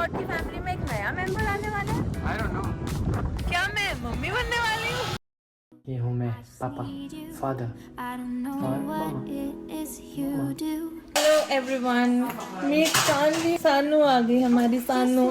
आपकी फैमिली में एक नया मेंबर आने वाला है? I don't know. क्या मैं मम्मी बनने वाली हूँ? ये हूँ मैं, पापा, फादर और मामा। हेलो एवरीवन, मेरी सानवी सानू आ गई, हमारी सानू।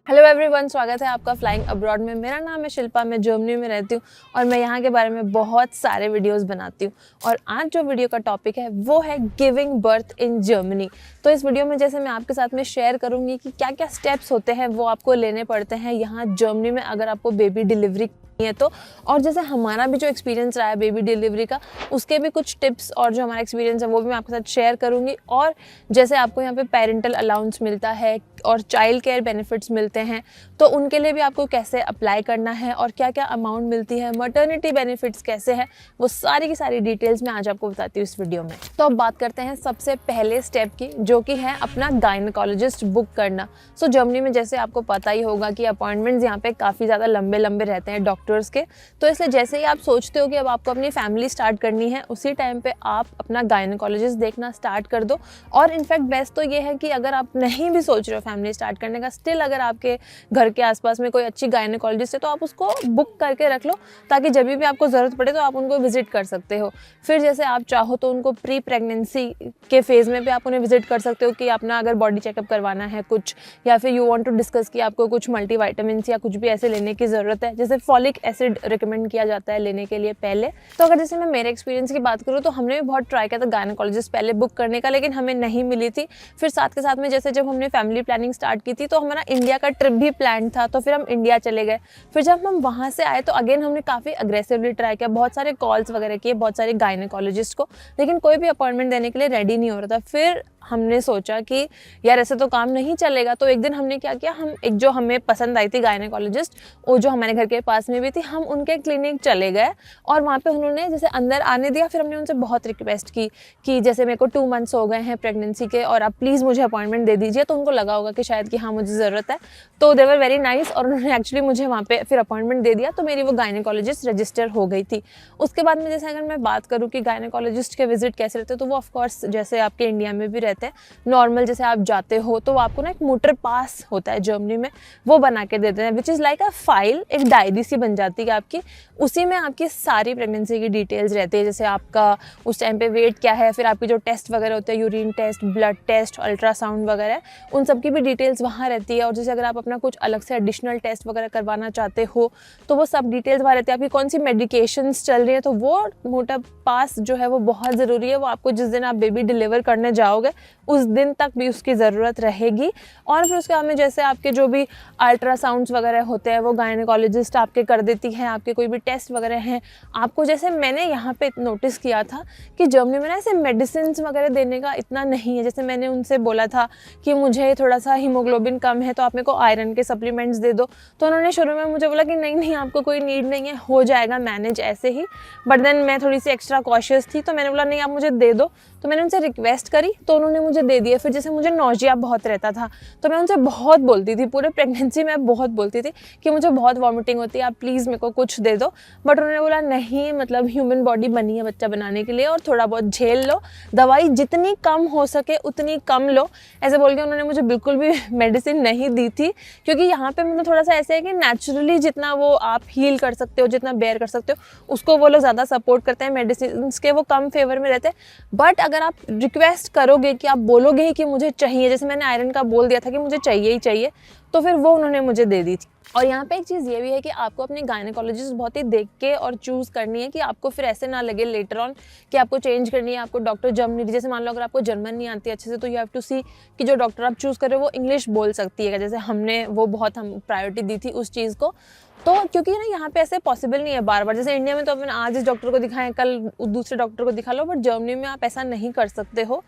हेलो एवरीवन, स्वागत है आपका फ्लाइंग अब्रॉड में। मेरा नाम है शिल्पा, मैं जर्मनी में रहती हूँ और मैं यहाँ के बारे में बहुत सारे वीडियोस बनाती हूँ। और आज जो वीडियो का टॉपिक है वो है गिविंग बर्थ इन जर्मनी। तो इस वीडियो में जैसे मैं आपके साथ में शेयर करूँगी कि क्या क्या स्टेप्स होते हैं वो आपको लेने पड़ते हैं यहाँ जर्मनी में अगर आपको बेबी डिलीवरी है तो। और जैसे हमारा भी जो एक्सपीरियंस रहा है बेबी डिलीवरी का, उसके भी कुछ टिप्स और जो हमारा एक्सपीरियंस है वो भी मैं आपके साथ शेयर करूंगी। और जैसे आपको यहाँ पे पेरेंटल अलाउंस मिलता है और चाइल्ड केयर बेनिफिट्स मिलते हैं, तो उनके लिए भी आपको कैसे अप्लाई करना है और क्या क्या अमाउंट मिलती है, मटर्निटी बेनिफिट्स कैसे है, वो सारी की सारी डिटेल्स मैं आज आपको बताती हूँ इस वीडियो में। तो अब बात करते हैं सबसे पहले स्टेप की, जो कि है अपना गायनेकोलॉजिस्ट बुक करना। सो जर्मनी में जैसे आपको पता ही होगा कि अपॉइंटमेंट्स यहाँ पे काफ़ी ज़्यादा लंबे लंबे रहते हैं डॉक्टर्स के। तो इसलिए जैसे ही आप सोचते हो कि अब आपको अपनी फैमिली स्टार्ट करनी है, उसी टाइम पे आप अपना गायनेकोलॉजिस्ट देखना स्टार्ट कर दो। और इनफैक्ट बेस्ट तो ये है कि अगर आप नहीं भी सोच रहे हो फैमिली स्टार्ट करने का, स्टिल अगर आपके घर के आसपास में कोई अच्छी गायनेकोलॉजिस्ट है तो आप उसको बुक करके रख लो, ताकि जब भी आपको ज़रूरत पड़े तो आप उनको विजिट कर सकते हो। फिर जैसे आप चाहो तो उनको प्री प्रेगनेंसी के फेज़ में भी आप उन्हें विजिट कर सकते हो कि अपना अगर बॉडी चेकअप करवाना है कुछ, या फिर यू वांट टू डिस्कस कि आपको कुछ मल्टीविटामिन्स या कुछ भी ऐसे लेने की ज़रूरत है, जैसे फॉलिक एसिड रिकमेंड किया जाता है लेने के लिए पहले। तो अगर जैसे मैं मेरे एक्सपीरियंस की बात करूँ तो हमने भी बहुत ट्राई किया था गायनेकोलॉजिस्ट पहले बुक करने का, लेकिन हमें नहीं मिली थी। फिर साथ के साथ में जैसे जब हमने फैमिली प्लानिंग स्टार्ट की थी तो हमारा इंडिया का ट्रिप भी प्लान था, तो फिर हम इंडिया चले गए। फिर जब हम वहाँ से आए तो अगेन हमने काफ़ी अग्रेसिवली ट्राई किया, बहुत सारे कॉल्स वगैरह किए बहुत सारे गायनेकोलॉजिस्ट को, लेकिन कोई भी अपॉइंटमेंट देने के लिए रेडी नहीं हो रहा था। फिर हमने सोचा कि यार ऐसे तो काम नहीं चलेगा। तो एक दिन हमने क्या किया, हम एक जो हमें पसंद आई थी गायनेकोलॉजिस्ट, वो जो हमारे घर के पास में भी थी, हम उनके क्लिनिक चले गए और वहाँ पे उन्होंने जैसे अंदर आने दिया। फिर हमने उनसे बहुत रिक्वेस्ट की कि जैसे मेरे को 2 मंथ्स हो गए हैं प्रेगनेंसी के और आप प्लीज़ मुझे अपॉइंटमेंट दे दीजिए। तो उनको लगा होगा कि शायद कि हाँ मुझे ज़रूरत है, तो दे वर वेरी नाइस और उन्होंने एक्चुअली मुझे वहाँ पे फिर अपॉइंटमेंट दे दिया। तो मेरी वो गायनेकोलॉजिस्ट रजिस्टर हो गई थी। उसके बाद में जैसे अगर मैं बात करूँ कि गायनेकोलॉजिस्ट के विजिट कैसे रहते हैं, तो वो ऑफकोर्स जैसे आपके इंडिया में भी रहते हैं नॉर्मल, जैसे आप जाते हो तो आपको ना एक मोटर पास होता है जर्मनी में, वो बना के देते हैं, which is like a file, एक डायरी सी बन जाती है आपकी। उसी में आपकी सारी प्रेगनेंसी की डिटेल्स रहती है, जैसे आपका उस टाइम पे वेट क्या है, फिर आपके जो टेस्ट वगैरह होते हैं, urine test, blood test, ultrasound वगैरह, उन सब की भी डिटेल्स वहाँ रहती है। और जैसे अगर आप अपना कुछ अलग से एडिशनल टेस्ट वगैरह करवाना चाहते हो तो वो सब डिटेल्स वहाँ रहती है। आपकी कौन सी मेडिकेशंस चल रही है, तो वो मोटा पास जो है वो बहुत ज़रूरी है। वो आपको जिस दिन आप बेबी डिलीवर करने जाओगे उस दिन तक भी उसकी ज़रूरत रहेगी। और फिर उसके बाद में जैसे आपके जो भी अल्ट्रासाउंड्स वगैरह होते हैं वो गायनेकोलॉजिस्ट आपके कर देती है। आपके कोई भी टेस्ट वगैरह हैं आपको, जैसे मैंने यहाँ पे नोटिस किया था कि जर्मनी में ना ऐसे मेडिसिन वगैरह देने का इतना नहीं है। जैसे मैंने उनसे बोला था कि मुझे थोड़ा सा हीमोग्लोबिन कम है तो आप मेरे को आयरन के सप्लीमेंट्स दे दो, तो उन्होंने शुरू में मुझे बोला कि नहीं नहीं आपको कोई नीड नहीं है, हो जाएगा मैनेज ऐसे ही। बट देन मैं थोड़ी सी एक्स्ट्रा कॉशियस थी, तो मैंने बोला नहीं आप मुझे दे दो। तो मैंने उनसे रिक्वेस्ट करी तो उन्होंने मुझे दे दिए। फिर जैसे मुझे नौजिया बहुत रहता था तो मैं उनसे बहुत बोलती थी, पूरे प्रेगनेंसी में बहुत बोलती थी कि मुझे बहुत वॉमिटिंग होती है, आप प्लीज़ मेरे को कुछ दे दो। बट उन्होंने बोला नहीं, मतलब ह्यूमन बॉडी बनी है बच्चा बनाने के लिए और थोड़ा बहुत झेल लो, दवाई जितनी कम हो सके उतनी कम लो, ऐसे बोल के उन्होंने मुझे बिल्कुल भी मेडिसिन नहीं दी थी। क्योंकि यहाँ पे मतलब थोड़ा सा ऐसे है कि नेचुरली जितना वो आप हील कर सकते हो, जितना बेयर कर सकते हो, उसको वो लोग ज़्यादा सपोर्ट करते हैं, मेडिसिन के वो कम फेवर में रहते हैं। बट अगर आप रिक्वेस्ट करोगे कि आप बोलोगे ही कि मुझे चाहिए, जैसे मैंने आयरन का बोल दिया था कि मुझे चाहिए ही चाहिए, तो फिर वो उन्होंने मुझे दे दी थी। और यहाँ पे एक चीज़ ये भी है कि आपको अपनी गायनेकोलॉजिस्ट बहुत ही देख के और चूज़ करनी है कि आपको फिर ऐसे ना लगे लेटर ऑन कि आपको चेंज करनी है, आपको डॉक्टर जर्मनी, जैसे मान लो अगर आपको जर्मन नहीं आती अच्छे से तो यू हैव टू सी कि जो डॉक्टर आप चूज़ कर रहे हो वो इंग्लिश बोल सकती है। जैसे हमने वो बहुत हम प्रायोरिटी दी थी उस चीज़ को। तो क्योंकि ना यहाँ पे ऐसे पॉसिबल नहीं है बार बार, जैसे इंडिया में तो अपन आज इस डॉक्टर को दिखाएं कल दूसरे डॉक्टर को दिखा लो, बट जर्मनी में आप ऐसा नहीं कर सकते हो।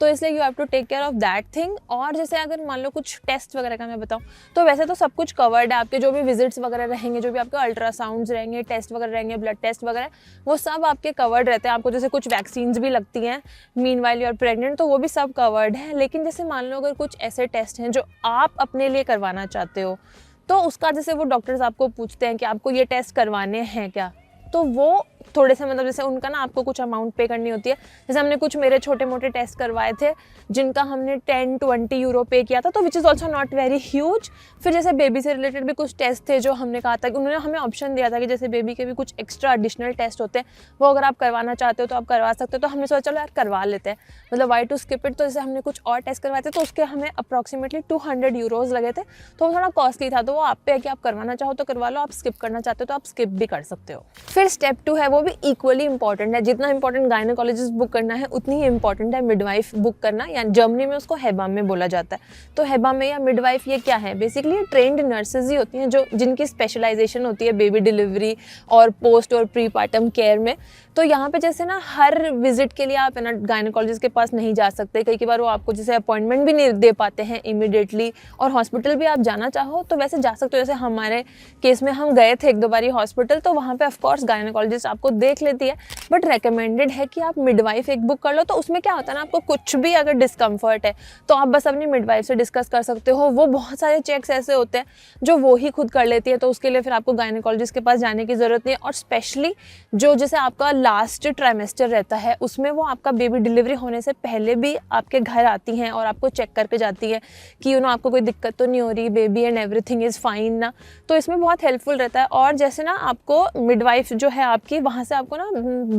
तो इसलिए you have to take care of that thing. और जैसे अगर मान लो कुछ टेस्ट वगैरह का मैं बताऊँ तो वैसे तो सब कुछ कवर्ड है, आपके जो भी विजिट्स वगैरह रहेंगे, जो भी आपके अल्ट्रासाउंड्स रहेंगे, टेस्ट वगैरह रहेंगे, ब्लड टेस्ट वगैरह, वो सब आपके कवर्ड रहते हैं। आपको जैसे कुछ वैक्सीन्स भी लगती हैं मीनवाइल यू आर प्रेग्नेंट, तो वो भी सब कवर्ड है। लेकिन जैसे मान लो अगर कुछ ऐसे टेस्ट हैं जो आप अपने लिए करवाना चाहते हो, तो उसका जैसे वो डॉक्टर्स आपको पूछते हैं कि आपको ये टेस्ट करवाने हैं क्या, तो वो थोड़े से मतलब जैसे उनका ना आपको कुछ अमाउंट पे करनी होती है। जैसे हमने कुछ मेरे छोटे मोटे टेस्ट करवाए थे जिनका हमने 10-20 यूरो पे किया था, तो which is also not very huge. फिर जैसे बेबी से रिलेटेड भी कुछ टेस्ट थे जो हमने कहा था कि उन्होंने हमें ऑप्शन दिया था कि जैसे बेबी के भी कुछ एक्स्ट्रा एडिशनल टेस्ट होते हैं, वो अगर आप करवाना चाहते हो तो आप करवा सकते हो। तो हमने सोचा चलो यार करवा लेते हैं, मतलब वाई टू स्किप इट। तो जैसे हमने कुछ और टेस्ट करवाए थे तो उसके हमें अप्रॉक्सीमेटली 200 यूरोज़ लगे थे, तो वो थोड़ा कॉस्टली था। तो वो आप पे है कि आप करवाना चाहो तो करवा लो, आप स्किप करना चाहते हो तो आप स्किप भी कर सकते हो। फिर स्टेप 2 है, वो भी इक्वली इंपॉर्टेंट है। जितना इंपॉर्टेंट गायनेकोलॉजिस्ट बुक करना है उतनी ही इंपॉर्टेंट है मिडवाइफ बुक करना, या जर्मनी में उसको हेबाम में बोला जाता है। तो हेबाम में या मिडवाइफ ये क्या है, बेसिकली ट्रेंड नर्सेज ही होती हैं जो जिनकी स्पेशलाइजेशन होती है बेबी डिलीवरी और पोस्ट और प्री पार्टम केयर में। तो यहाँ पे जैसे ना हर विजिट के लिए आप है ना गायनेकोलॉजिस्ट के पास नहीं जा सकते, कई बार वो आपको जैसे अपॉइंटमेंट भी नहीं दे पाते हैं इमीडिएटली, और हॉस्पिटल भी आप जाना चाहो तो वैसे जा सकते हो। जैसे हमारे केस में हम गए थे 1-2 बारी हॉस्पिटल, तो वहाँ पे ऑफकोर्स गायनेकोलॉजिस्ट आपको देख लेती है, बट रेकमेंडेड है कि आप मिडवाइफ एक बुक कर लो। तो उसमें क्या होता है ना, आपको कुछ भी अगर डिस्कम्फर्ट है तो आप बस अपनी मिडवाइफ से डिस्कस कर सकते हो। वो बहुत सारे चेक्स ऐसे होते हैं जो वो ही खुद कर लेती है, तो उसके लिए फिर आपको गायनेकोलॉजिस्ट के पास जाने की ज़रूरत नहीं है। और स्पेशली जो जैसे आपका लास्ट ट्राइमेस्टर रहता है उसमें वो आपका बेबी डिलीवरी होने से पहले भी आपके घर आती हैं और आपको चेक करके जाती है कि आपको कोई दिक्कत तो नहीं हो रही, baby and everything is fine ना। तो इसमें बहुत हेल्पफुल रहता है। और जैसे ना आपको मिडवाइफ जो है आपकी, वहाँ से आपको ना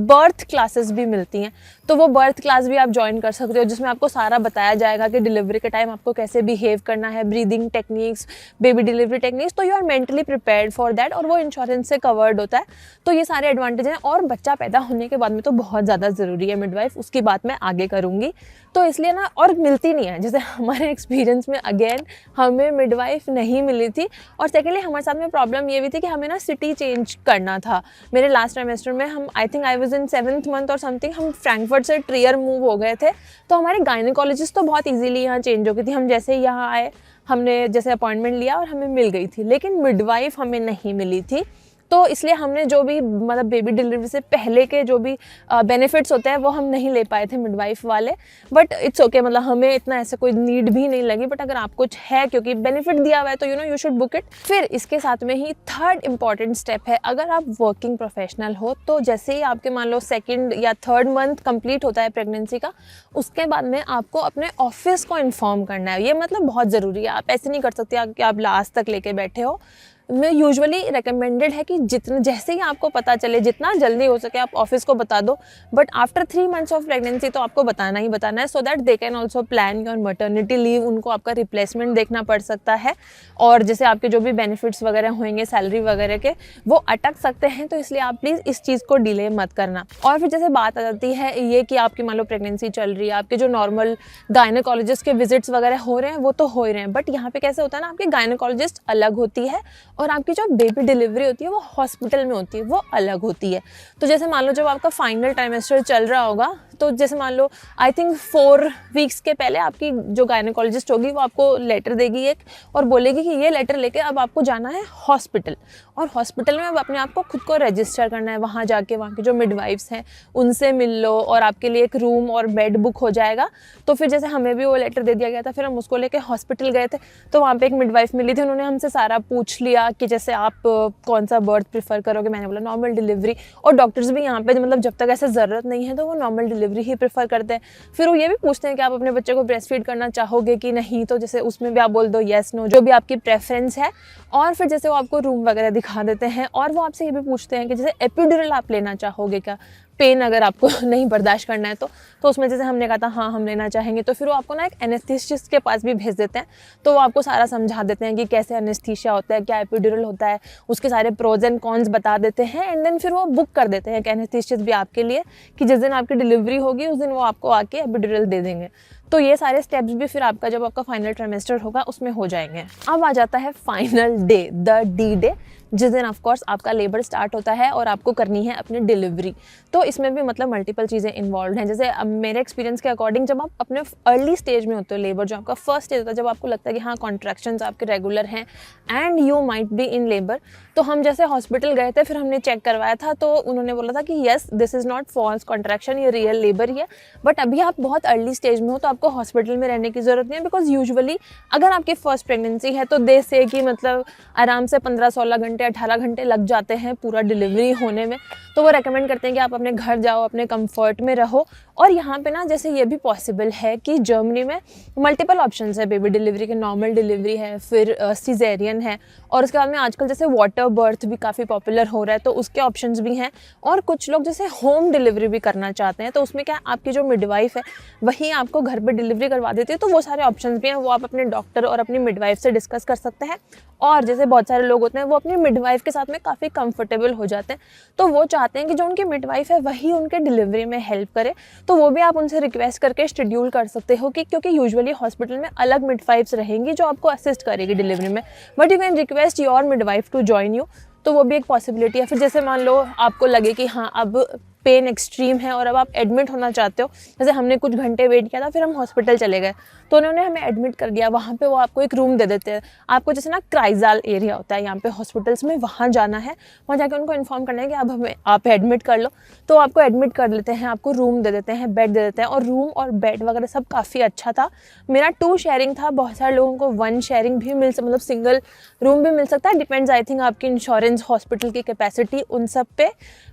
बर्थ क्लासेस भी मिलती हैं, तो वो बर्थ क्लास भी आप ज्वाइन कर सकते हो, जिसमें आपको सारा बताया जाएगा कि डिलीवरी के टाइम आपको कैसे बिहेव करना है, breathing techniques, baby delivery techniques. तो you are mentally prepared for that, और वो इंश्योरेंस से कवर्ड होता है। तो ये सारे एडवांटेज हैं। और बच्चा पैदा होने के बाद में तो बहुत ज़्यादा ज़रूरी है मिडवाइफ, उसकी बात मैं आगे करूँगी। तो इसलिए ना, और मिलती नहीं है, जैसे हमारे एक्सपीरियंस में अगेन हमें मिडवाइफ नहीं मिली थी। और सेकेंडली हमारे साथ में प्रॉब्लम ये भी थी कि हमें ना सिटी चेंज करना था। मेरे लास्ट ट्राइमेस्टर में हम I think I was in 7th month और समथिंग, हम फ्रैंकफर्ट से ट्रियर मूव हो गए थे। तो हमारे गायनेकोलॉजिस्ट तो बहुत इजीली यहाँ चेंज हो गई थी। हम जैसे ही यहाँ आए, हमने जैसे अपॉइंटमेंट लिया और हमें मिल गई थी, लेकिन मिडवाइफ हमें नहीं मिली थी। तो इसलिए हमने जो भी मतलब बेबी डिलीवरी से पहले के जो भी बेनिफिट्स होते हैं वो हम नहीं ले पाए थे मिडवाइफ वाले। बट इट्स ओके, मतलब हमें इतना ऐसे कोई नीड भी नहीं लगी। बट अगर आप कुछ है, क्योंकि बेनिफिट दिया हुआ है, तो यू शुड बुक इट। फिर इसके साथ में ही थर्ड इंपॉर्टेंट स्टेप है, अगर आप वर्किंग प्रोफेशनल हो तो जैसे ही आपके मान लो 2nd या 3rd मंथ कंप्लीट होता है प्रेगनेंसी का, उसके बाद में आपको अपने ऑफिस को इन्फॉर्म करना है। ये मतलब बहुत ज़रूरी है, आप ऐसे नहीं कर सकते कि आप लास्ट तक लेके बैठे हो। मैं यूजुअली रिकमेंडेड है कि जैसे ही आपको पता चले, जितना जल्दी हो सके आप ऑफिस को बता दो। But after 3 months of pregnancy तो आपको बताना ही बताना है, so that they can also plan your maternity leave. उनको आपका रिप्लेसमेंट देखना पड़ सकता है, और जैसे आपके जो भी बेनिफिट्स वगैरह होंगे सैलरी वगैरह के, वो अटक सकते हैं। तो इसलिए आप प्लीज़ इस चीज़ को डिले मत करना। और फिर जैसे बात आ जाती है ये कि आपकी मान लो प्रेगनेंसी चल रही है, आपके जो नॉर्मल गायनेकोलॉजिस्ट के विजिट्स वगैरह हो रहे हैं वो तो हो ही रहे हैं, बट यहाँ पे कैसे होता है ना, आपकी गायनेकोलॉजिस्ट अलग होती है और आपकी जो बेबी डिलीवरी होती है वो हॉस्पिटल में होती है, वो अलग होती है। तो जैसे मान लो जब आपका फाइनल ट्राइमेस्टर चल रहा होगा, तो जैसे मान लो आई थिंक 4 वीक्स के पहले आपकी जो गायनेकोलॉजिस्ट होगी वो आपको लेटर देगी एक, और बोलेगी कि ये लेटर लेके अब आपको जाना है हॉस्पिटल, और हॉस्पिटल में अब अपने आप को खुद को रजिस्टर करना है। वहाँ जाके वहाँ के जो मिडवाइफ्स हैं उनसे मिल लो, और आपके लिए एक रूम और बेड बुक हो जाएगा। तो फिर जैसे हमें भी वो लेटर दे दिया गया था, फिर हम उसको लेके हॉस्पिटल गए थे। तो वहाँ पे एक मिडवाइफ मिली थी, उन्होंने हमसे सारा पूछ लिया कि जैसे आप कौन सा बर्थ प्रेफर करोगे। मैंने बोला नॉर्मल डिलीवरी, और डॉक्टर्स भी यहाँ पे मतलब जब तक ऐसे ज़रूरत नहीं है तो वो नॉर्मल डिलीवरी ही प्रेफर करते हैं। फिर वो ये भी पूछते हैं कि आप अपने बच्चे को ब्रेस्ट फीड करना चाहोगे कि नहीं, तो जैसे उसमें भी आप बोल दो येस नो, जो भी आपकी प्रेफरेंस है। और फिर जैसे वो आपको रूम वगैरह दिखा देते हैं, और वो आपसे ये भी पूछते हैं कि जैसे एपिड्यूरल आप लेना चाहोगे क्या, पेन अगर आपको नहीं बर्दाश्त करना है तो उसमें जैसे हमने कहा था हाँ हम लेना चाहेंगे, तो फिर वो आपको ना एक एनेस्थीसिस्ट के पास भी भेज देते हैं। तो वो आपको सारा समझा देते हैं कि कैसे एनेस्थीसिया होता है, क्या एपिड्यूरल होता है, उसके सारे प्रोज एंड कॉन्स बता देते हैं। एंड देन फिर वो बुक कर देते हैं एक एनेस्थीसिस्ट भी आपके लिए, कि जिस दिन आपकी डिलीवरी होगी उस दिन वो आपको आके एपिड्यूरल दे देंगे। तो ये सारे स्टेप्स भी फिर आपका जब आपका फाइनल ट्राइमेस्टर होगा उसमें हो जाएंगे। अब आ जाता है final day, the D day, जिस दिन ऑफकोर्स आपका लेबर स्टार्ट होता है और आपको करनी है अपनी डिलीवरी। तो इसमें भी मतलब मल्टीपल चीज़ें इन्वॉल्व हैं। जैसे मेरे एक्सपीरियंस के अकॉर्डिंग जब आप अपने अर्ली स्टेज में होते हो लेबर, जो आपका फर्स्ट स्टेज होता है, जब आपको लगता है कि हाँ कॉन्ट्रैक्शंस आपके रेगुलर हैं and you might be in labour, तो हम जैसे हॉस्पिटल गए थे, फिर हमने चेक करवाया था, तो उन्होंने बोला था कि yes this is not false contraction, ये रियल लेबर ही है। बट अभी आप बहुत अर्ली स्टेज में हो तो आपको हॉस्पिटल में रहने की ज़रूरत नहीं है, बिकॉज यूजुअली अगर आपकी फर्स्ट प्रेगनेंसी है तो दे से कि मतलब आराम से 15-16 घंटे घंटे 18 घंटे लग जाते हैं पूरा डिलीवरी होने में। तो वो रेकमेंड करते हैं कि आप अपने घर जाओ, अपने कंफर्ट में रहो। और यहाँ पे ना जैसे ये भी पॉसिबल है कि जर्मनी में मल्टीपल ऑप्शंस है बेबी डिलीवरी के। नॉर्मल डिलीवरी है, फिर सिजेरियन है, और उसके बाद में आजकल जैसे वाटर बर्थ भी काफ़ी पॉपुलर हो रहा है, तो उसके ऑप्शंस भी हैं। और कुछ लोग जैसे होम डिलीवरी भी करना चाहते हैं, तो उसमें क्या आपकी जो मिडवाइफ है वही आपको घर पर डिलीवरी करवा देती है। तो वो सारे ऑप्शंस भी हैं, वो आप अपने डॉक्टर और अपनी मिडवाइफ से डिस्कस कर सकते हैं। और जैसे बहुत सारे लोग होते हैं वो अपनी मिडवाइफ के साथ में काफ़ी कंफर्टेबल हो जाते हैं, तो वो चाहते हैं कि जो उनकी मिडवाइफ है वही उनके डिलीवरी में हेल्प करे। तो वो भी आप उनसे रिक्वेस्ट करके शेड्यूल कर सकते हो कि क्योंकि यूजुअली हॉस्पिटल में अलग मिडवाइफ्स रहेंगी जो आपको असिस्ट करेगी डिलीवरी में, but you can request your midwife to join you. तो वो भी एक पॉसिबिलिटी है। फिर जैसे मान लो आपको लगे कि हाँ अब पेन एक्सट्रीम है और अब आप एडमिट होना चाहते हो, जैसे हमने कुछ घंटे वेट किया था, फिर हम हॉस्पिटल चले गए, तो उन्होंने हमें एडमिट कर दिया। वहाँ पे वो आपको एक रूम दे देते हैं। आपको जैसे ना क्राइजाल एरिया होता है यहाँ पे हॉस्पिटल्स में, वहाँ जाना है, वहाँ जाके उनको इन्फॉर्म करना है कि अब हमें आप एडमिट कर लो, तो आपको एडमिट कर लेते हैं, आपको रूम दे देते हैं, बेड दे देते हैं। और रूम और बेड वगैरह सब काफ़ी अच्छा था। मेरा 2 शेयरिंग था, बहुत सारे लोगों को 1 शेयरिंग भी मतलब सिंगल रूम भी मिल सकता है, डिपेंड्स आई थिंक आपकी इंश्योरेंस, हॉस्पिटल की कैपेसिटी, उन सब पे।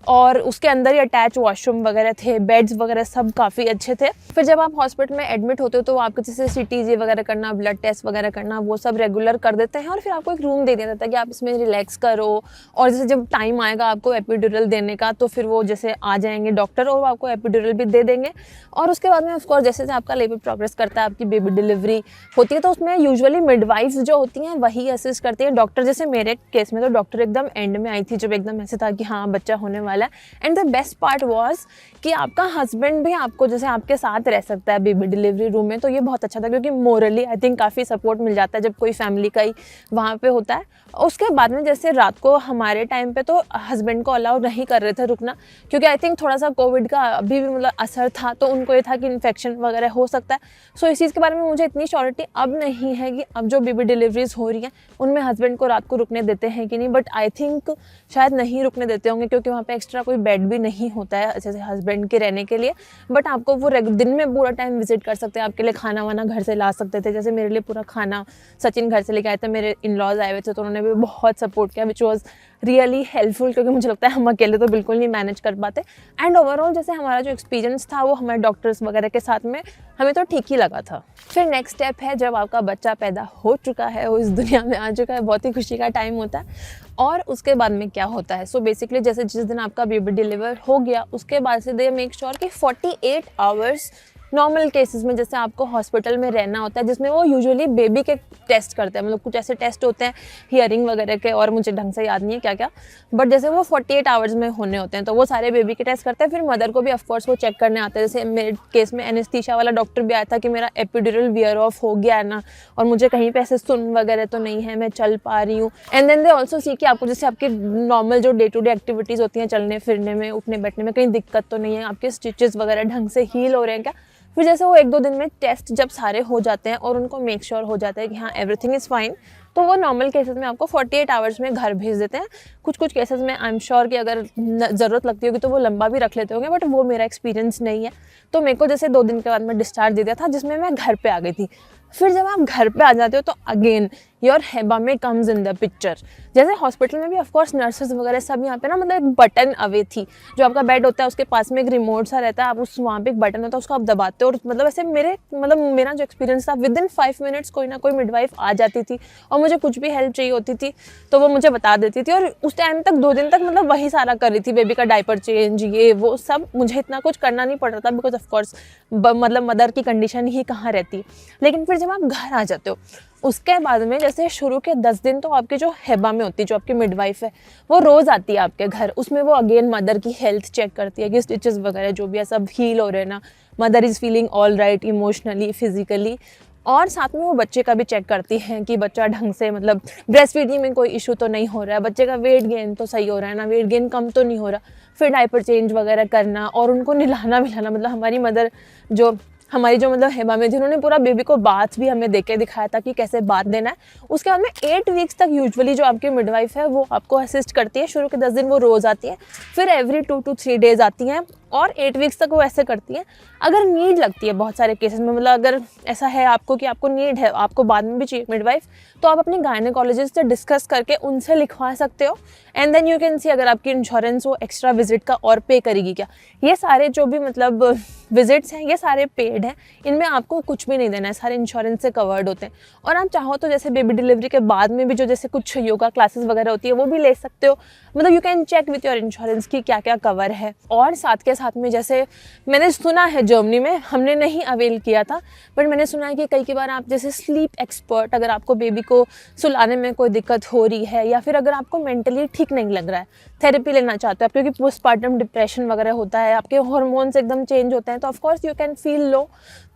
और उसके अंदर ही अटैच वॉशरूम वगैरह थे, बेड्स वगैरह सब काफ़ी अच्छे थे। फिर जब आप हॉस्पिटल में एडमिट होते हो तो आपको जैसे CTG वगैरह करना, ब्लड टेस्ट वगैरह करना, वो सब रेगुलर कर देते हैं। और फिर आपको एक रूम दे दिया जाता है कि आप इसमें रिलैक्स करो। और जैसे जब टाइम आएगा आपको एपिड्यूरल देने का, तो फिर वो जैसे आ जाएंगे डॉक्टर और वो आपको एपिड्यूरल भी दे देंगे। और उसके बाद में ऑफकोर्स जैसे जैसे आपका लेबर प्रोग्रेस करता है, आपकी बेबी डिलीवरी होती है, तो उसमें यूजुअली मिडवाइफ जो होती हैं वही असिस्ट करती हैं। डॉक्टर जैसे मेरे केस में तो डॉक्टर एकदम एंड में आई थी, जब एकदम ऐसे था कि हाँ बच्चा होने वाला है। And the best part was कि आपका हस्बैंड भी आपको जैसे आपके साथ रह सकता है बेबी डिलीवरी रूम में। तो ये बहुत अच्छा था, क्योंकि मोरली आई थिंक काफ़ी सपोर्ट मिल जाता है जब कोई फैमिली का ही वहाँ पे होता है। उसके बाद में जैसे रात को हमारे टाइम पे तो हस्बैंड को अलाउ नहीं कर रहे थे रुकना, क्योंकि आई थिंक थोड़ा सा कोविड का अभी भी मतलब असर था, तो उनको ये था कि इन्फेक्शन वगैरह हो सकता है। सो इस चीज़ के बारे में मुझे इतनी श्योरिटी अब नहीं है कि अब जो बेबी डिलीवरीज हो रही हैं उनमें हस्बैंड को रात को रुकने देते हैं कि नहीं, बट आई थिंक शायद नहीं रुकने देते होंगे, क्योंकि वहाँ पे एक्स्ट्रा कोई बेड भी नहीं होता है जैसे हस्बैंड के रहने के लिए। बट आपको वो दिन में पूरा टाइम विजिट कर सकते हैं, आपके लिए खाना वाना घर से ला सकते थे। जैसे मेरे लिए पूरा खाना सचिन घर से लेके आए थे, मेरे इन-लॉज आए हुए थे, तो उन्होंने भी बहुत सपोर्ट किया, विच वॉज रियली हेल्पफुल, क्योंकि मुझे लगता है हम अकेले तो बिल्कुल नहीं मैनेज कर पाते। एंड ओवरऑल जैसे हमारा जो एक्सपीरियंस था वो हमारे डॉक्टर्स वगैरह के साथ में हमें तो ठीक ही लगा था। फिर नेक्स्ट स्टेप है जब आपका बच्चा पैदा हो चुका है, वो इस दुनिया में आ चुका है, बहुत ही खुशी का टाइम होता है। और उसके बाद में क्या होता है, सो बेसिकली जैसे जिस दिन आपका बेबी डिलीवर हो गया उसके बाद से दे मेक श्योर कि 48 आवर्स नॉर्मल केसेस में जैसे आपको हॉस्पिटल में रहना होता है, जिसमें वो यूजुअली बेबी के टेस्ट करते हैं, मतलब कुछ ऐसे टेस्ट होते हैं हियरिंग वगैरह के, और मुझे ढंग से याद नहीं है क्या क्या, बट जैसे वो 48 आवर्स में होने होते हैं, तो वो सारे बेबी के टेस्ट करते हैं। फिर मदर को भी ऑफकोर्स वो चेक करने आते हैं। जैसे मेरे केस में एनेस्थीसिया वाला डॉक्टर भी आया था कि मेरा एपिड्यूरल वियर ऑफ हो गया है ना, और मुझे कहीं पे ऐसे सुन वगैरह तो नहीं है, मैं चल पा रही हूँ। And then they also see कि आपको जैसे आपकी नॉर्मल जो डे टू डे एक्टिविटीज़ होती हैं, चलने फिरने में, उठने बैठने में कहीं दिक्कत तो नहीं है, आपके स्टिचेस वगैरह ढंग से हील हो रहे हैं क्या। फिर जैसे वो 1-2 दिन में टेस्ट जब सारे हो जाते हैं और उनको मेक श्योर हो जाता है कि हाँ एवरीथिंग इज़ फाइन, तो वो नॉर्मल केसेस में आपको 48 आवर्स में घर भेज देते हैं। कुछ कुछ केसेस में आई एम श्योर कि अगर ज़रूरत लगती होगी तो वो लंबा भी रख लेते होंगे, बट वो मेरा एक्सपीरियंस नहीं है। तो मेरे को जैसे 2 दिन के बाद में डिस्चार्ज दे दिया था, जिसमें मैं घर पे आ गई थी। फिर जब आप घर पे आ जाते हो तो अगेन योर हेबा में कम्स इन द पिक्चर। जैसे हॉस्पिटल में भी ऑफकोर्स नर्सेज वगैरह सब यहाँ पे ना, मतलब एक बटन अवे थी, जो आपका बेड होता है उसके पास में एक रिमोट सा रहता है, आप उस वहाँ पे एक बटन होता है, उसको आप दबाते हो। और मतलब ऐसे मेरा जो एक्सपीरियंस था, विदिन 5 मिनट्स कोई ना कोई मिडवाइफ आ जाती थी, और मुझे कुछ भी हेल्प चाहिए होती थी तो वो मुझे बता देती थी। और उस टाइम तक 2 दिन तक मतलब वही सारा कर रही थी, बेबी का डायपर चेंज, ये वो सब, मुझे इतना कुछ करना नहीं पड़ रहा था, बिकॉज ऑफकोर्स मतलब मदर की कंडीशन ही कहाँ रहती है। लेकिन फिर जब आप घर आ जाते हो उसके बाद में जैसे शुरू के 10 दिन तो आपकी जो हेबा में होती है, जो आपकी मिडवाइफ है, वो रोज़ आती है आपके घर। उसमें वो अगेन मदर की हेल्थ चेक करती है कि स्टिचेस वगैरह जो भी है सब हील हो रहे हैं ना, mother is feeling all right emotionally, physically. और साथ में वो बच्चे का भी चेक करती हैं कि बच्चा ढंग से, मतलब ब्रेस्ट फीडिंग में कोई इशू तो नहीं हो रहा है, बच्चे का वेट गेन तो सही हो रहा है ना, वेट गेन कम तो नहीं हो रहा। फिर डायपर चेंज वगैरह करना और उनको नहलाना मिलाना, मतलब हमारी मदर जो मतलब हेबा में थी, उन्होंने पूरा बेबी को बाथ भी हमें देके दिखाया था कि कैसे बाथ देना है। उसके बाद में 8 वीक्स तक यूजुअली जो आपकी मिडवाइफ है वो आपको असिस्ट करती है। शुरू के 10 दिन वो रोज़ आती है, फिर एवरी 2 to 3 डेज़ आती हैं, और 8 वीक्स तक वो ऐसे करती हैं। अगर नीड लगती है बहुत सारे केसेस में, मतलब अगर ऐसा है आपको कि आपको नीड है, आपको बाद में भी चाहिए मिडवाइफ, तो आप अपने गायनेकोलॉजिस्ट से डिस्कस करके उनसे लिखवा सकते हो। And then you can see अगर आपकी इंश्योरेंस वो एक्स्ट्रा विजिट का और पे करेगी क्या। ये सारे जो भी मतलब विजिट्स हैं ये सारे पेड हैं, इनमें आपको कुछ भी नहीं देना है, सारे इंश्योरेंस से कवर्ड होते हैं। और आप चाहो तो जैसे बेबी डिलीवरी के बाद में भी जो जैसे कुछ योगा क्लासेस वगैरह होती है वो भी ले सकते हो। मतलब you can check with your insurance की क्या क्या कवर है। और साथ के साथ में जैसे मैंने सुना है जर्मनी में, हमने नहीं अवेल किया था, बट मैंने सुना है कि कई बार आप जैसे स्लीप एक्सपर्ट, अगर आपको बेबी को सुलाने में कोई दिक्कत हो रही है या फिर अगर आपको मेंटली ठीक नहीं लग रहा है, थेरेपी लेना चाहते हो आप, क्योंकि पोस्टपार्टम डिप्रेशन वगैरह होता है, आपके हार्मोन्स एकदम चेंज होते हैं, तो of course you can feel low,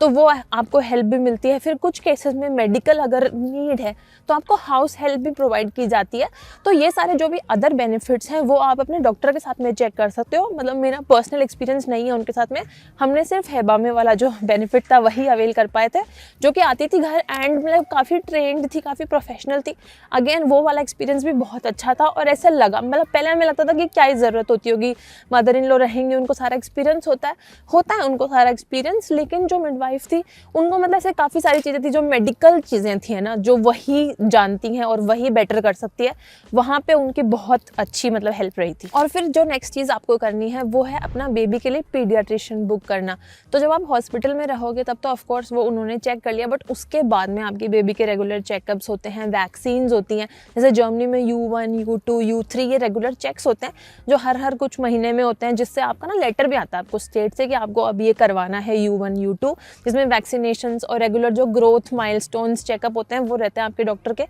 तो वो आपको हेल्प भी मिलती है। फिर कुछ केसेस में मेडिकल अगर नीड है तो आपको हाउस हेल्प भी प्रोवाइड की जाती है। तो ये सारे जो भी अदर बेनिफिट्स हैं वो आप अपने डॉक्टर के साथ में चेक कर सकते हो। मतलब मेरा पर्सनल एक्सपीरियंस नहीं है उनके साथ में, हमने सिर्फ हेबामे वाला जो बेनिफिट था वही अवेल कर पाए थे, जो कि आती थी घर एंड मतलब काफ़ी ट्रेंड थी, काफ़ी प्रोफेशनल थी। अगेन वो वाला एक्सपीरियंस भी बहुत अच्छा था और ऐसा लगा, मतलब पहले हमें लगता था कि क्या ही ज़रूरत होती होगी, मदर इन लॉ रहेंगे, उनको सारा एक्सपीरियंस होता है उनको सारा एक्सपीरियंस। लेकिन जो मिडवाइफ थी उनको मतलब ऐसे काफ़ी सारी चीज़ें थी जो मेडिकल चीज़ें थी है ना, जो वही जानती हैं और वही बेटर कर सकती है, वहाँ पे उनकी बहुत अच्छी मतलब हेल्प रही थी। और फिर जो नेक्स्ट चीज़ आपको करनी है वो है अपना बेबी के लिए पीडियाट्रिशियन बुक करना। तो जब आप हॉस्पिटल में रहोगे तब तो ऑफकोर्स वो उन्होंने चेक कर लिया, बट उसके बाद में आपकी बेबी के रेगुलर चेकअप्स होते हैं, वैक्सीन्स होती हैं, जैसे जर्मनी में U1, U2, U3 ये रेगुलर चेक्स होते हैं जो हर कुछ महीने में होते हैं, जिससे आपका ना लेटर भी आता है आपको स्टेट से कि आपको अब ये करवाना है U1, U2, जिसमें वैक्सीनेशंस और रेगुलर जो ग्रोथ माइलस्टोन्स चेकअप होते हैं वो रहते हैं आपके डॉक्टर के,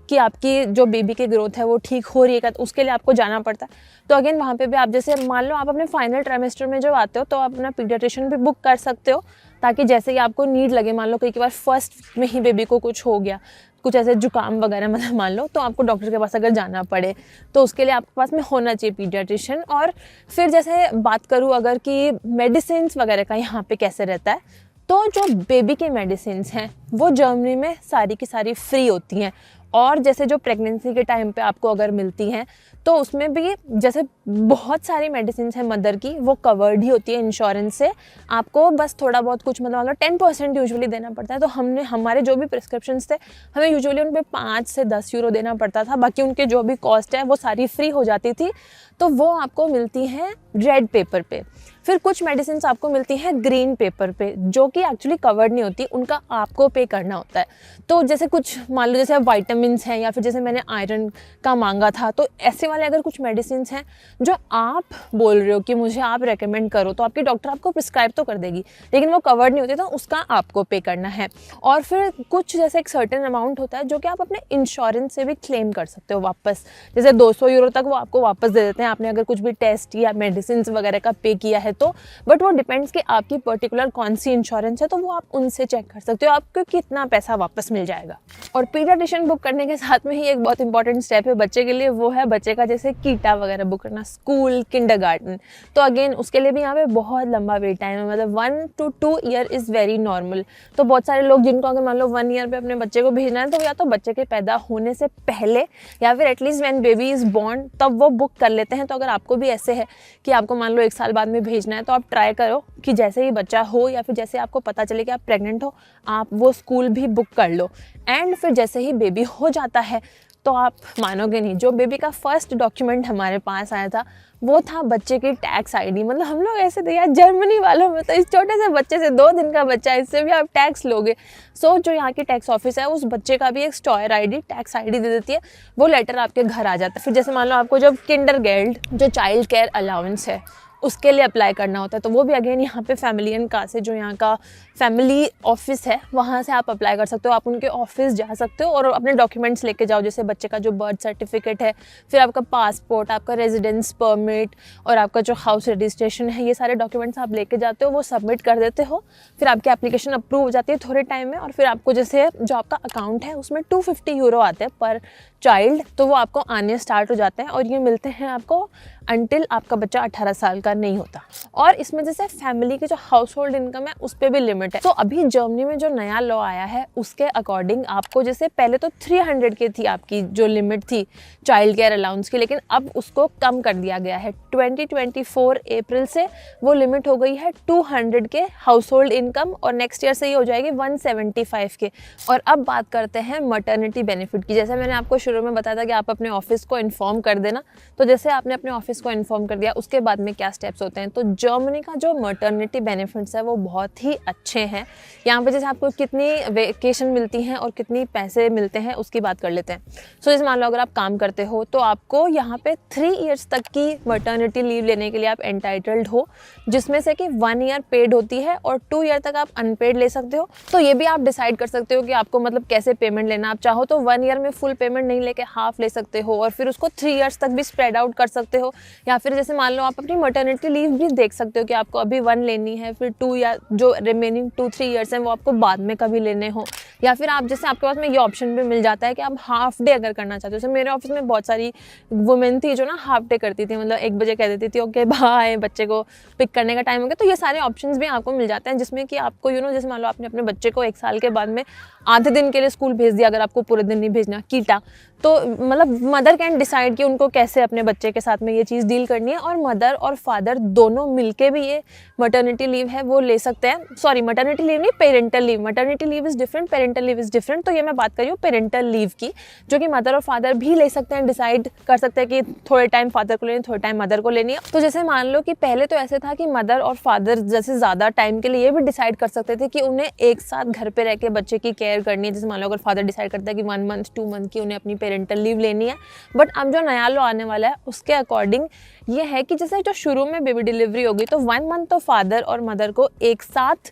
कि आपकी जो बेबी की ग्रोथ है वो ठीक हो रही है, तो उसके लिए आपको जाना पड़ता है। तो अगेन वहाँ पे भी आप जैसे मान लो आप अपने फाइनल ट्राइमेस्टर में जब आते हो तो आप अपना पीडियाट्रिशियन भी बुक कर सकते हो, ताकि जैसे ही आपको नीड लगे, मान लो कई बार फर्स्ट में ही बेबी को कुछ हो गया, कुछ ऐसे जुकाम वगैरह मतलब मान लो, तो आपको डॉक्टर के पास अगर जाना पड़े तो उसके लिए आपके पास में होना चाहिए पीडियाट्रिशियन। और फिर जैसे बात करूँ अगर कि मेडिसिन वगैरह का यहाँ पे कैसे रहता है, तो जो बेबी के मेडिसिन हैं वो जर्मनी में सारी की सारी फ्री होती हैं। और जैसे जो प्रेगनेंसी के टाइम पे आपको अगर मिलती हैं तो उसमें भी जैसे बहुत सारी मेडिसिन हैं मदर की, वो कवर्ड ही होती है इंश्योरेंस से। आपको बस थोड़ा बहुत कुछ मतलब 10% यूजुअली देना पड़ता है। तो हमारे जो भी प्रिस्क्रिप्शंस थे हमें यूजुअली उन पे 5 से 10 यूरो देना पड़ता था, बाकी उनके जो भी कॉस्ट है वो सारी फ्री हो जाती थी। तो वो आपको मिलती हैं रेड पेपर पे। फिर कुछ मेडिसिन आपको मिलती हैं ग्रीन पेपर पे, जो कि एक्चुअली कवर्ड नहीं होती, उनका आपको पे करना होता है। तो जैसे कुछ मान लो जैसे वाइटामिन हैं या फिर जैसे मैंने आयरन का मांगा था, तो ऐसे वाले अगर कुछ मेडिसिन हैं जो आप बोल रहे हो कि मुझे आप रेकमेंड करो, तो आपकी डॉक्टर आपको प्रिस्क्राइब तो कर देगी, लेकिन वो कवर्ड नहीं होती, तो उसका आपको पे करना है। और फिर कुछ जैसे एक सर्टेन अमाउंट होता है जो कि आप अपने इंश्योरेंस से भी क्लेम कर सकते हो वापस, जैसे 200 यूरो तक वो आपको वापस दे देते हैं आपने अगर कुछ भी टेस्ट या मेडिसिन वगैरह का पे किया है तो। बट वो डिपेंड्स कि आपकी पर्टिकुलर कौन सी इंश्योरेंस है, तो वो आप उनसे चेक कर सकते हो आपको कितना पैसा वापस मिल जाएगा। और पीडियाट्रिशियन बुक करने के साथ में ही एक बहुत इंपॉर्टेंट स्टेप है बच्चे के लिए, वो है बच्चे का जैसे कीटा वगैरह बुक करना, स्कूल, किंडरगार्टन। तो अगेन उसके लिए भी यहाँ पे बहुत लंबा वेट टाइम है, मतलब 1 to 2 year is very normal. तो बहुत सारे लोग जिनको अगर मान लो 1 ईयर पे अपने बच्चे को भेजना है, तो या तो बच्चे के पैदा होने से पहले या फिर at least when baby is born तब वो बुक कर लेते हैं। तो अगर आपको भी ऐसे है कि आपको मान लो 1 साल बाद में भेजना है, तो आप ट्राई करो कि जैसे ही बच्चा हो या फिर जैसे आपको पता चले कि आप प्रेग्नेंट हो, आप वो स्कूल भी बुक कर लो। एंड फिर जैसे ही बेबी हो जाता है तो आप मानोगे नहीं, जो बेबी का फर्स्ट डॉक्यूमेंट हमारे पास आया था वो था बच्चे की टैक्स आईडी। मतलब हम लोग ऐसे थे यार जर्मनी वालों में तो इस छोटे से बच्चे से 2 दिन का बच्चा है, इससे भी आप टैक्स लोगे। सो जो यहाँ की टैक्स ऑफिस है उस बच्चे का भी एक स्टॉयर आईडी, टैक्स आईडी दे देती है, वो लेटर आपके घर आ जाता है। फिर जैसे मान लो आपको जब किंडरगार्टन जो चाइल्ड केयर अलाउंस है उसके लिए अप्लाई करना होता है, तो वो भी अगेन यहाँ पे फैमिली एंड का से जो यहाँ का फैमिली ऑफिस है वहाँ से आप अप्लाई कर सकते हो। आप उनके ऑफिस जा सकते हो और अपने डॉक्यूमेंट्स लेके जाओ, जैसे बच्चे का जो बर्थ सर्टिफिकेट है, फिर आपका पासपोर्ट, आपका रेजिडेंस परमिट और आपका जो हाउस रजिस्ट्रेशन है, ये सारे डॉक्यूमेंट्स आप लेके जाते हो, वो सबमिट कर देते हो। फिर आपकी एप्लीकेशन अप्रूव हो जाती है थोड़े टाइम में, और फिर आपको जैसे जो आपका अकाउंट है उसमें 250 यूरो आते हैं पर चाइल्ड, तो वो आपको आने स्टार्ट हो जाते हैं। और ये मिलते हैं आपको अनटिल आपका बच्चा 18 साल का नहीं होता। और इसमें जैसे फैमिली की जो हाउस होल्ड इनकम है उस पर भी लिमिट है। तो अभी जर्मनी में जो नया लॉ आया है उसके अकॉर्डिंग आपको, जैसे पहले तो 300 की थी आपकी जो लिमिट थी चाइल्ड केयर अलाउंस की, लेकिन अब उसको कम कर दिया गया है। 2024 अप्रैल से वो लिमिट हो गई है 200 के हाउस होल्ड इनकम, और नेक्स्ट ईयर से ये हो जाएगी 175 के। और अब बात करते हैं मटर्निटी बेनिफिट की। जैसे मैंने आपको शुरू में बताया था कि आप अपने ऑफिस को इन्फॉर्म कर देना, तो जैसे आपने अपने ऑफिस को इन्फॉर्म कर दिया उसके बाद में क्या स्टेप्स होते हैं। तो जर्मनी का जो मटर्निटी बेनिफिट्स है वो बहुत ही अच्छे हैं। यहाँ पे जैसे आपको कितनी वेकेशन मिलती हैं और कितनी पैसे मिलते हैं उसकी बात कर लेते हैं। सो जैसे मान लो अगर आप काम करते हो तो आपको यहाँ पे 3 इयर्स तक की मटर्निटी लीव लेने के लिए आप एंटाइटल्ड हो, जिसमें से कि 1 ईयर पेड होती है और 2 ईयर तक आप अनपेड ले सकते हो। तो ये भी आप डिसाइड कर सकते हो कि आपको मतलब कैसे पेमेंट लेना। आप चाहो तो 1 ईयर में फुल पेमेंट नहीं लेके हाफ ले सकते हो और फिर उसको 3 इयर्स तक भी स्प्रेड आउट कर सकते हो। या फिर जैसे मान लो आप अपनी मटर्निटी लीव भी देख सकते हो कि आपको अभी 1 लेनी है, फिर 2 या जो रिमेनिंग 2-3 इयर्स हैं वो आपको बाद में कभी लेने हो। या फिर आप जैसे आपके पास में ये ऑप्शन भी मिल जाता है कि आप हाफ डे अगर करना चाहते हो। जैसे मेरे ऑफिस में बहुत सारी वुमेन थी जो ना हाफ डे करती थी, मतलब 1 बजे कह देती थी ओके बाय, बच्चे को पिक करने का टाइम हो गया। तो ये सारे ऑप्शंस भी आपको मिल जाते हैं जिसमें कि आपको जैसे मान लो आपने अपने बच्चे को 1 साल के बाद में आधे दिन के लिए स्कूल भेज दिया, अगर आपको पूरे दिन नहीं भेजना कीटा, तो मतलब मदर कैन डिसाइड कि उनको कैसे अपने बच्चे के साथ में ये चीज़ डील करनी है। और मदर और फादर दोनों मिलके भी ये मटर्निटी लीव है वो ले सकते हैं। सॉरी, मटर्निटी लीव नहीं, parental leave. Maternity leave is different, parental leave is different. तो ये मैं बात कर रही हूँ पेरेंटल लीव की, जो कि मदर और फादर भी ले सकते हैं, डिसाइड कर सकते हैं कि थोड़े टाइम फादर को लेनी, थोड़े टाइम मदर को लेनी है। तो जैसे मान लो कि पहले तो ऐसे था कि मदर और फादर जैसे ज़्यादा टाइम के लिए ये भी डिसाइड कर सकते थे कि उन्हें एक साथ घर पे रह के बच्चे की केयर करनी है। जैसे मान लो अगर फादर डिसाइड करता है कि 1 मंथ 2 मंथ की उन्हें अपनी पेरेंटल लीव लेनी है। बट अब जो नया लॉ आने वाला है उसके अकॉर्डिंग ये है कि जैसे जो शुरू में बेबी डिलीवरी होगी तो 1 मंथ तो फादर और मदर को एक साथ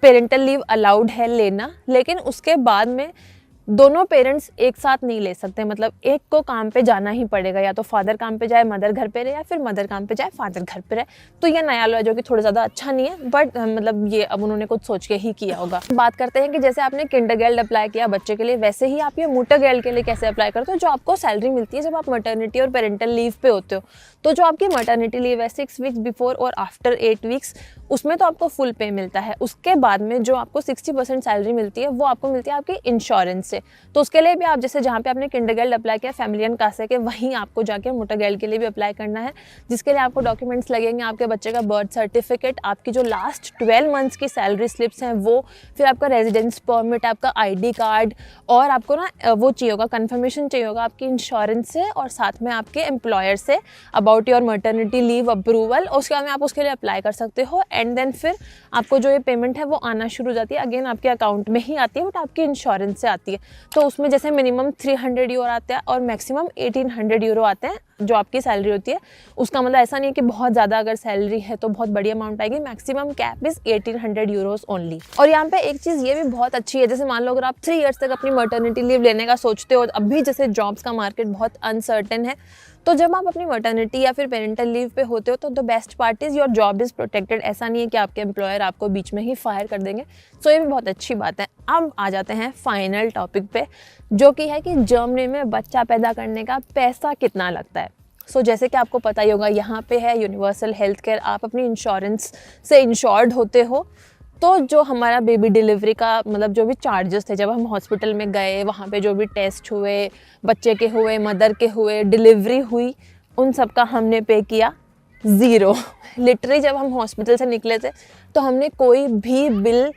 पेरेंटल लीव अलाउड है लेना, लेकिन उसके बाद में दोनों पेरेंट्स एक साथ नहीं ले सकते। मतलब एक को काम पे जाना ही पड़ेगा, या तो फादर काम पे जाए मदर घर पे रहे, या फिर मदर काम पे जाए फादर घर पे रहे। तो ये नया लॉ है जो कि थोड़ा ज़्यादा अच्छा नहीं है, बट मतलब ये अब उन्होंने कुछ सोच के ही किया होगा। बात करते हैं कि जैसे आपने किंडरगार्टन अप्लाई किया बच्चे के लिए, वैसे ही आप ये मुटरगार्टन के लिए कैसे अप्लाई करते हो। जो आपको सैलरी मिलती है जब आप मटर्निटी और पेरेंटल लीव पे होते हो, तो जो आपकी मटर्निटी लीव है 6 वीक्स बिफोर और आफ्टर 8 वीक्स, उसमें तो आपको फुल पे मिलता है। उसके बाद में जो आपको 60% सैलरी मिलती है वो आपको मिलती है आपकी इंश्योरेंस से। तो उसके लिए भी आप जैसे जहाँ पे आपने किंडरगार्टन अप्लाई किया फैमिली एंड कासे के, वहीं आपको जाके मुटरगार्टन के लिए भी अप्लाई करना है, जिसके लिए आपको डॉक्यूमेंट्स लगेंगे, आपके बच्चे का बर्थ सर्टिफिकेट, आपकी जो लास्ट 12 मंथ्स की सैलरी स्लिप्स हैं वो, फिर आपका रेजिडेंस परमिट, आपका ID कार्ड, और आपको ना वो चाहिए होगा, कन्फर्मेशन चाहिए होगा आपकी इंश्योरेंस से और साथ में आपके employer say about your maternity leave approval. उसके बाद में आप उसके लिए अप्लाई कर सकते हो। एंड देन फिर आपको जो ये पेमेंट है वो आना शुरू हो जाती है। अगेन आपके अकाउंट में ही आती है, बट आपकी इंश्योरेंस से आती है। तो उसमें जैसे मिनिमम 300 यूरो आते हैं और मैक्सिमम 1800 यूरो आते हैं जो आपकी सैलरी होती है। उसका मतलब ऐसा नहीं है कि बहुत ज़्यादा अगर सैलरी है तो बहुत बड़ी अमाउंट आएगी। Maximum cap is 1800 euros only. और यहाँ पे एक चीज़ ये भी बहुत अच्छी है, जैसे मान लो अगर आप 3 इयर्स तक अपनी मटर्निटी लीव लेने का सोचते हो, अभी जैसे जॉब्स का मार्केट बहुत अनसर्टेन है, तो जब आप अपनी मटर्निटी या फिर पेरेंटल लीव पे होते हो तो the best part is your job is protected. ऐसा नहीं है कि आपके एम्प्लॉयर आपको बीच में ही फायर कर देंगे। सो ये भी बहुत अच्छी बात है। अब आ जाते हैं फाइनल टॉपिक पे, जो कि है कि जर्मनी में बच्चा पैदा करने का पैसा कितना लगता है। सो जैसे कि आपको पता ही होगा, यहाँ पे है यूनिवर्सल हेल्थ केयर। आप अपनी इंश्योरेंस से इंश्योर्ड होते हो, तो जो हमारा बेबी डिलीवरी का मतलब जो भी चार्जेस थे, जब हम हॉस्पिटल में गए, वहाँ पे जो भी टेस्ट हुए, बच्चे के हुए, मदर के हुए, डिलीवरी हुई, उन सब का हमने पे किया 0। लिटरली जब हम हॉस्पिटल से निकले थे तो हमने कोई भी बिल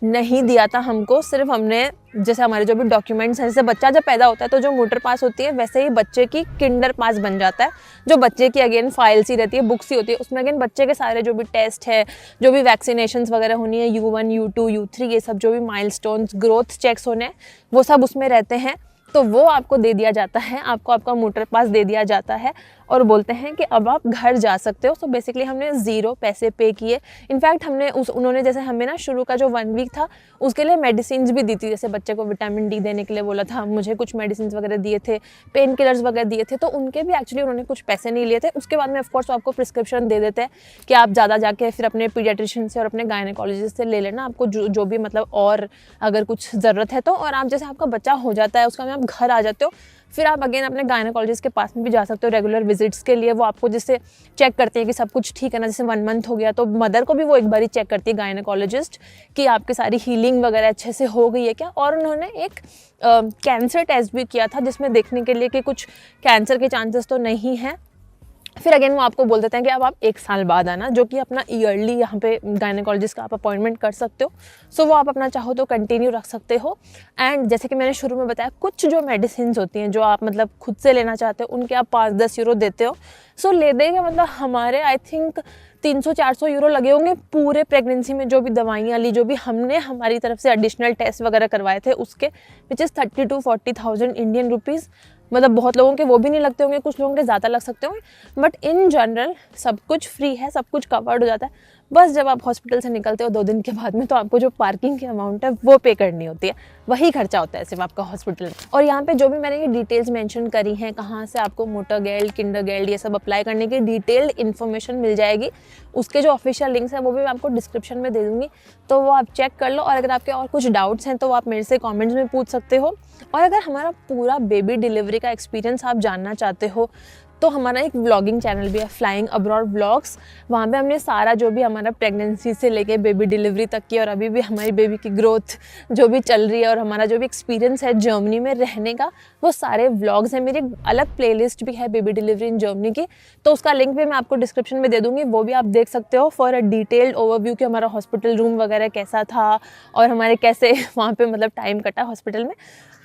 नहीं दिया था हमको। सिर्फ हमने जैसे हमारे जो भी डॉक्यूमेंट्स हैं, जैसे बच्चा जब पैदा होता है तो जो मोटर पास होती है, वैसे ही बच्चे की किंडर पास बन जाता है, जो बच्चे की अगेन फाइल्स ही रहती है, बुक्स ही होती है। उसमें अगेन बच्चे के सारे जो भी टेस्ट है, जो भी वैक्सीनेशंस वगैरह होनी है, U1 U2 U3, ये सब जो भी माइलस्टोन्स, ग्रोथ चेक्स होने हैं, वो सब उसमें रहते हैं। तो वो आपको दे दिया जाता है, आपको आपका मोटर पास दे दिया जाता है और बोलते हैं कि अब आप घर जा सकते हो। सो बेसिकली हमने 0 पैसे पे किए। इनफैक्ट उन्होंने जैसे हमें ना शुरू का जो 1 वीक था उसके लिए मेडिसिन भी दी थी। जैसे बच्चे को विटामिन D देने के लिए बोला था, मुझे कुछ मेडिसिन वगैरह दिए थे, पेन किलर्स वगैरह दिए थे, तो उनके भी एक्चुअली उन्होंने कुछ पैसे नहीं लिए थे। उसके बाद में ऑफकोर्स आपको प्रिस्क्रिप्शन दे देते हैं कि आप ज़्यादा जाके फिर अपने पीडियाट्रिशियन से और अपने गायनेकोलॉजिस्ट से ले लेना, आपको जो भी मतलब और अगर कुछ ज़रूरत है तो। और आप जैसे आपका बच्चा हो जाता है, उसका में आप घर आ जाते हो, फिर आप अगेन अपने गायनेकोलॉजिस्ट के पास में भी जा सकते हो रेगुलर विजिट्स के लिए। वो आपको जैसे चेक करते हैं कि सब कुछ ठीक है ना, जैसे 1 मंथ हो गया तो मदर को भी वो एक बार ही चेक करती है गायनेकोलॉजिस्ट कि आपकी सारी हीलिंग वगैरह अच्छे से हो गई है क्या। और उन्होंने एक कैंसर टेस्ट भी किया था जिसमें देखने के लिए कि कुछ कैंसर के चांसेस तो नहीं है। फिर अगेन वो आपको बोल देते हैं कि अब आप 1 साल बाद आना, जो कि अपना ईयरली यहाँ पे गायनेकोलॉजिस्ट का आप अपॉइंटमेंट कर सकते हो। सो वो आप अपना चाहो तो कंटिन्यू रख सकते हो। एंड जैसे कि मैंने शुरू में बताया, कुछ जो मेडिसिन होती हैं जो आप मतलब खुद से लेना चाहते हो उनके आप 5-10 यूरो देते हो। सो ले देंगे मतलब हमारे आई थिंक 300-400 यूरो लगे होंगे पूरे प्रेगनेंसी में, जो भी दवाइयाँ ली, जो भी हमने हमारी तरफ से एडिशनल टेस्ट वगैरह करवाए थे उसके, which is 30,000 to 40,000 Indian rupees. मतलब बहुत लोगों के वो भी नहीं लगते होंगे, कुछ लोगों के ज़्यादा लग सकते होंगे, बट इन जनरल सब कुछ फ्री है, सब कुछ कवर्ड हो जाता है। बस जब आप हॉस्पिटल से निकलते हो 2 दिन के बाद में तो आपको जो पार्किंग की अमाउंट है वो पे करनी होती है, वही खर्चा होता है सिर्फ आपका हॉस्पिटल में। और यहाँ पे जो भी मैंने ये डिटेल्स मेंशन करी हैं, कहाँ से आपको मोटरगेल्ड, किंडरगेल्ड ये सब अप्लाई करने की डिटेल्ड इन्फॉर्मेशन मिल जाएगी, उसके जो ऑफिशियल लिंक्स हैं वो भी मैं आपको डिस्क्रिप्शन में दे दूँगी, तो वो आप चेक कर लो। और अगर आपके और कुछ डाउट्स हैं तो आप मेरे से कॉमेंट्स में पूछ सकते हो। और अगर हमारा पूरा बेबी डिलीवरी का एक्सपीरियंस आप जानना चाहते हो तो हमारा एक व्लॉगिंग चैनल भी है, फ्लाइंग अब्रॉड व्लॉग्स। वहाँ पे हमने सारा जो भी हमारा प्रेगनेंसी से लेके बेबी डिलीवरी तक की और अभी भी हमारी बेबी की ग्रोथ जो भी चल रही है और हमारा जो भी एक्सपीरियंस है जर्मनी में रहने का, वो सारे व्लॉग्स हैं। मेरी अलग प्लेलिस्ट भी है बेबी डिलीवरी इन जर्मनी की, तो उसका लिंक भी मैं आपको डिस्क्रिप्शन में दे दूँगी, वो भी आप देख सकते हो फॉर अ डिटेल्ड ओवरव्यू कि हमारा हॉस्पिटल रूम वगैरह कैसा था और हमारे कैसे वहाँ पर मतलब टाइम कटा हॉस्पिटल में,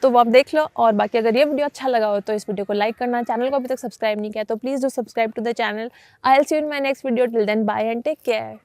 तो वो आप देख लो। और बाकी अगर ये वीडियो अच्छा लगा हो तो इस वीडियो को लाइक करना, चैनल को अभी तक सब्सक्राइब नहीं किया तो please do subscribe to the channel. I will see you in my next video, till then bye and take care.